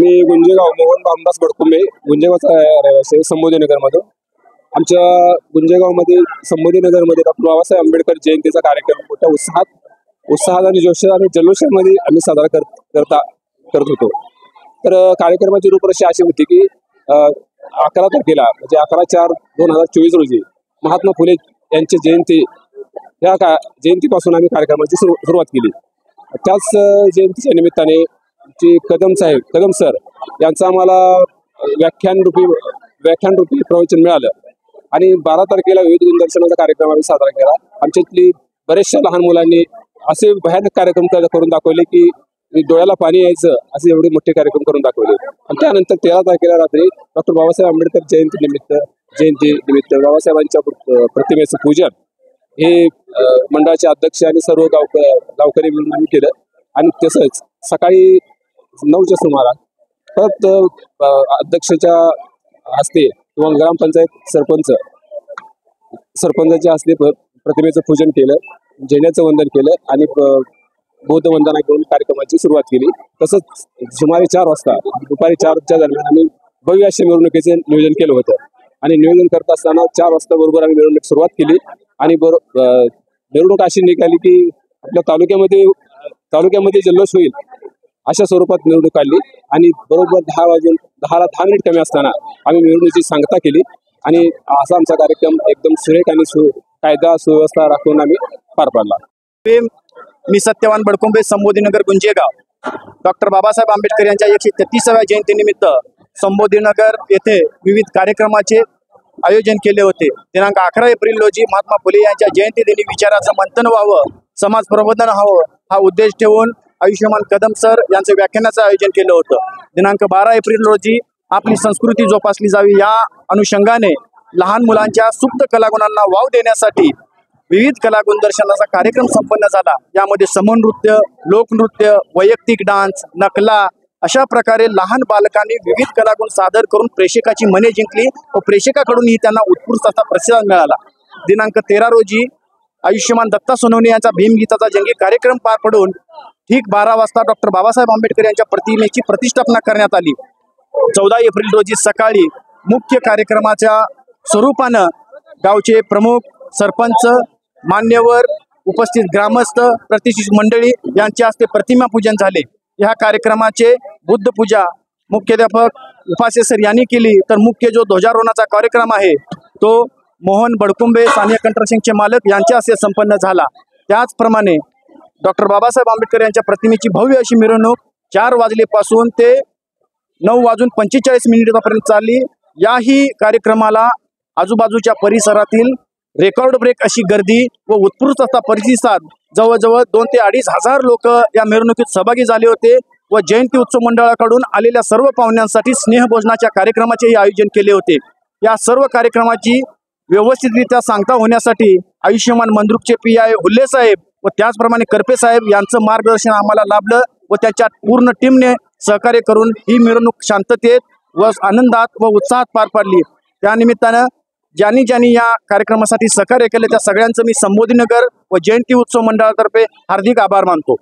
मी गुंजेगाव मोहन रामदास बडकुंबे गुंजेगावचा रहिवासी आहे, संभाजीनगरमधून. आमच्या गुंजेगावमध्ये संभाजीनगरमध्ये डॉक्टर बाबासाहेब आंबेडकर जयंतीचा कार्यक्रम मोठ्या उत्साहात आणि जोशात आणि जल्लोषामध्ये आम्ही साजरा करत होतो. तर कार्यक्रमाची रूपरेषा अशी होती की 11 तारखेला म्हणजे 11/4/2024 रोजी महात्मा फुले यांची जयंती या जयंतीपासून आम्ही कार्यक्रमाची सुरुवात केली. त्याच जयंतीच्या निमित्ताने कदम सर यांचं आम्हाला व्याख्यानरूपी प्रवचन मिळालं आणि 12 तारखेला विविध दिनदर्शनाचा कार्यक्रम आम्ही साजरा केला. आमच्यातली बरेचशा लहान मुलांनी असे भयानक कार्यक्रम करून दाखवले की डोळ्याला पाणी यायचं असे एवढे मोठे कार्यक्रम करून दाखवले. आणि त्यानंतर 13 तारखेला रात्री डॉक्टर बाबासाहेब आंबेडकर जयंती निमित्त बाबासाहेबांच्या प्रतिमेचं पूजन हे मंडळाचे अध्यक्ष आणि सर्व गावकरी मिळून आम्ही केलं. आणि तसंच सकाळी 9च्या सुमारास परत अध्यक्षाच्या हस्ते किंवा ग्रामपंचायत सरपंचाच्या हस्ते प्रतिमेचं पूजन केलं, झेंड्याचं वंदन केलं आणि बौद्ध वंदना करून कार्यक्रमाची सुरुवात केली. तसंच सुमारे 4 वाजता दुपारी 4च्या दरम्यान आम्ही भव्य अशा मिरवणुकीचे नियोजन केलं होतं. आणि नियोजन करत असताना 4 वाजता बरोबर आम्ही मिरवणूक सुरुवात केली आणि मिरवणूक अशी निघाली की आपल्या तालुक्यामध्ये जल्लोष होईल अशा स्वरूपात मिरवणूक काढली. आणि बरोबर 10ला 10 मिनिट कमी असताना आम्ही मिरवणुकीची सांगता केली आणि असा आमचा कार्यक्रम एकदम सुरेख आणि कायदा सुव्यवस्था राखून आम्ही पार पाडला. मी सत्यवान बडकुंबे, संभाजीनगर गुंजेगाव. डॉक्टर बाबासाहेब आंबेडकर यांच्या 133व्या जयंतीनिमित्त संभाजीनगर येथे विविध कार्यक्रमाचे आयोजन केले होते. दिनांक 11 एप्रिल रोजी महात्मा फुले यांच्या जयंतीदिनी विचाराचं मंथन व्हावं, समाज प्रबोधन व्हावं हा उद्देश ठेवून आयुष्यमान कदम सर यांचं व्याख्यानाचं आयोजन केलं होतं. दिनांक 12 एप्रिल रोजी आपली संस्कृती जोपासली जावी या अनुषंगाने लहान मुलांच्या सुप्त कलागुणांना वाव देण्यासाठी विविध कलागुण दर्शनाचा कार्यक्रम संपन्न झाला. यामध्ये समूहनृत्य, लोकनृत्य, वैयक्तिक डान्स, नकला अशा प्रकारे लहान बालकांनी विविध कलागुण सादर करून प्रेक्षकाची मने जिंकली व प्रेक्षकाकडूनही त्यांना उत्कृष्ट असा प्रतिसाद मिळाला. दिनांक 13 रोजी आयुष्यमान दत्ता सोनवणे यांचा भीमगीताचा जंगी कार्यक्रम पार पडून ठीक 12 वाजता डॉक्टर बाबासाहेब आंबेडकर यांच्या प्रतिमेची प्रतिष्ठापना करण्यात आली. 14 एप्रिल रोजी सकाळी मुख्य कार्यक्रमाच्या स्वरूपानं गावचे प्रमुख, सरपंच, मान्यवर, उपस्थित ग्रामस्थ, प्रतिष्ठित मंडळी यांच्या हस्ते प्रतिमा पूजन झाले. ह्या कार्यक्रमाचे बुद्ध पूजा मुख्याध्यापक उपासे सर यांनी केली. तर मुख्य जो ध्वजारोहणाचा कार्यक्रम आहे तो मोहन बडकुंबे स्थानिक कंट्रोलचे मालक यांच्या हस्ते संपन्न झाला. त्याचप्रमाणे डॉक्टर बाबासाहेब आंबेडकर यांच्या प्रतिमेची भव्य अशी मिरवणूक 4 वाजलेपासून ते 9:45 चालली. याही कार्यक्रमाला आजूबाजूच्या परिसरातील रेकॉर्ड ब्रेक अशी गर्दी व उत्स्फूर्त असा प्रतिसाद, जवळजवळ 2 ते 2.5 हजार लोक या मिरवणुकीत सहभागी झाले होते. व जयंती उत्सव मंडळाकडून आलेल्या सर्व पाहुण्यांसाठी स्नेहभोजनाच्या कार्यक्रमाचेही आयोजन केले होते. या सर्व कार्यक्रमाची व्यवस्थितरित्या सांगता होण्यासाठी आयुष्यमान मंद्रुपचे PI हुल्ले साहेब व त्याचप्रमाणे करपे साहेब यांचं मार्गदर्शन आम्हाला लाभलं व त्याच्या पूर्ण टीमने सहकार्य करून ही मिरवणूक शांततेत व आनंदात व उत्साहात पार पाडली. त्यानिमित्तानं ज्यांनी या कार्यक्रमासाठी सहकार्य केले त्या सगळ्यांचं मी संभाजीनगर व जयंती उत्सव मंडळातर्फे हार्दिक आभार मानतो.